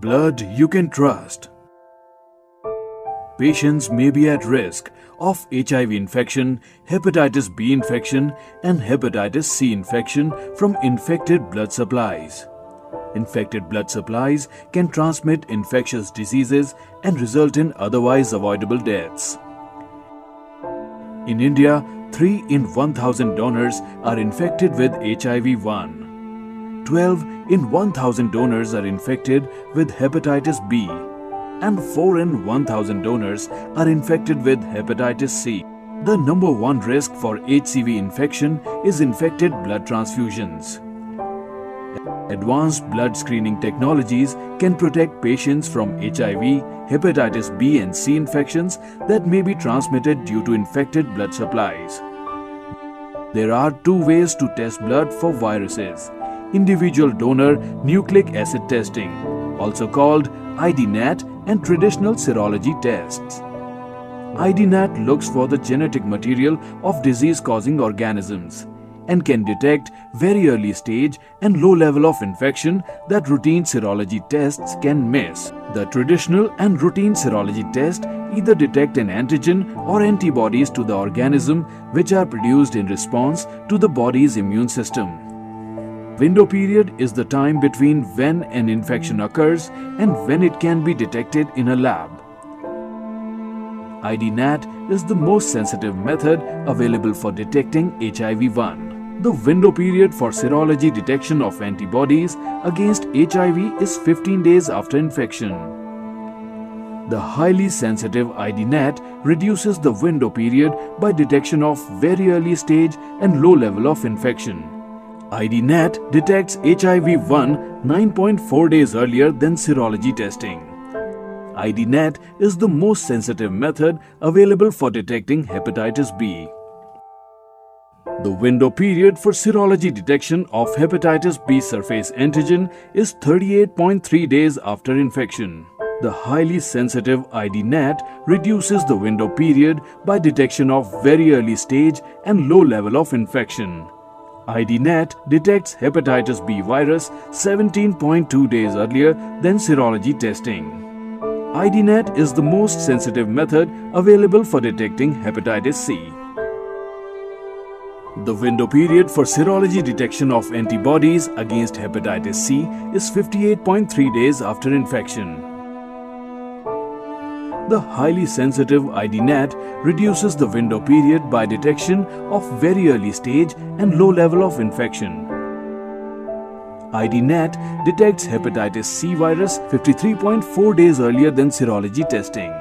Blood you can trust. Patients may be at risk of HIV infection, hepatitis B infection and hepatitis C infection from infected blood supplies. Infected blood supplies can transmit infectious diseases and result in otherwise avoidable deaths. In India, 3 in 1,000 donors are infected with HIV-1. 12 in 1,000 donors are infected with hepatitis B, and 4 in 1,000 donors are infected with hepatitis C. The number one risk for HCV infection is infected blood transfusions. Advanced blood screening technologies can protect patients from HIV, hepatitis B and C infections that may be transmitted due to infected blood supplies. There are 2 ways to test blood for viruses: individual donor nucleic acid testing, also called ID-NAT, and traditional serology tests. ID-NAT looks for the genetic material of disease-causing organisms and can detect very early stage and low level of infection that routine serology tests can miss. The traditional and routine serology test either detect an antigen or antibodies to the organism which are produced in response to the body's immune system. Window period is the time between when an infection occurs and when it can be detected in a lab. ID-NAT is the most sensitive method available for detecting HIV-1. The window period for serology detection of antibodies against HIV is 15 days after infection. The highly sensitive ID-NAT reduces the window period by detection of very early stage and low level of infection. ID-NAT detects HIV-1 9.4 days earlier than serology testing. ID-NAT is the most sensitive method available for detecting hepatitis B. The window period for serology detection of hepatitis B surface antigen is 38.3 days after infection. The highly sensitive ID-NAT reduces the window period by detection of very early stage and low level of infection. ID-NAT detects hepatitis B virus 17.2 days earlier than serology testing. ID-NAT is the most sensitive method available for detecting hepatitis C. The window period for serology detection of antibodies against hepatitis C is 58.3 days after infection. The highly sensitive ID-NAT reduces the window period by detection of very early stage and low level of infection. ID-NAT detects hepatitis C virus 53.4 days earlier than serology testing.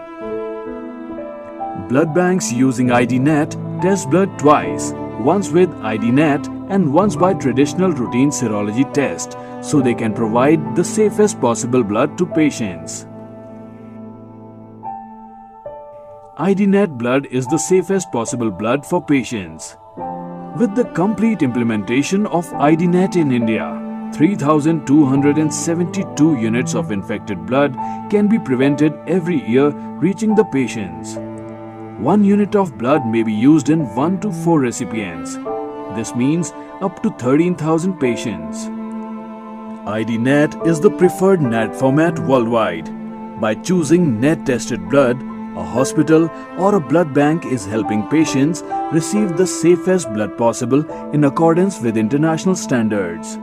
Blood banks using ID-NAT test blood twice, once with ID-NAT and once by traditional routine serology test, so they can provide the safest possible blood to patients. ID-NAT blood is the safest possible blood for patients. With the complete implementation of ID-NAT in India, 3,272 units of infected blood can be prevented every year, reaching the patients. 1 unit of blood may be used in 1 to 4 recipients. This means up to 13,000 patients. ID-NAT is the preferred NAT format worldwide. By choosing NAT-tested blood, a hospital or a blood bank is helping patients receive the safest blood possible in accordance with international standards.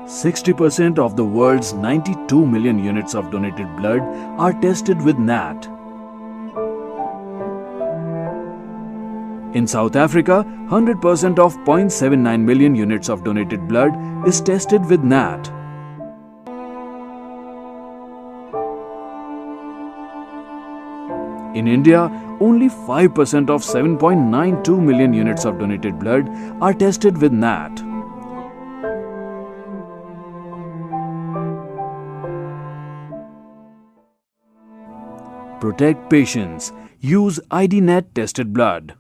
60% of the world's 92 million units of donated blood are tested with NAT. In South Africa, 100% of 0.79 million units of donated blood is tested with NAT. In India, only 5% of 7.92 million units of donated blood are tested with NAT. Protect patients. Use ID-NAT tested blood.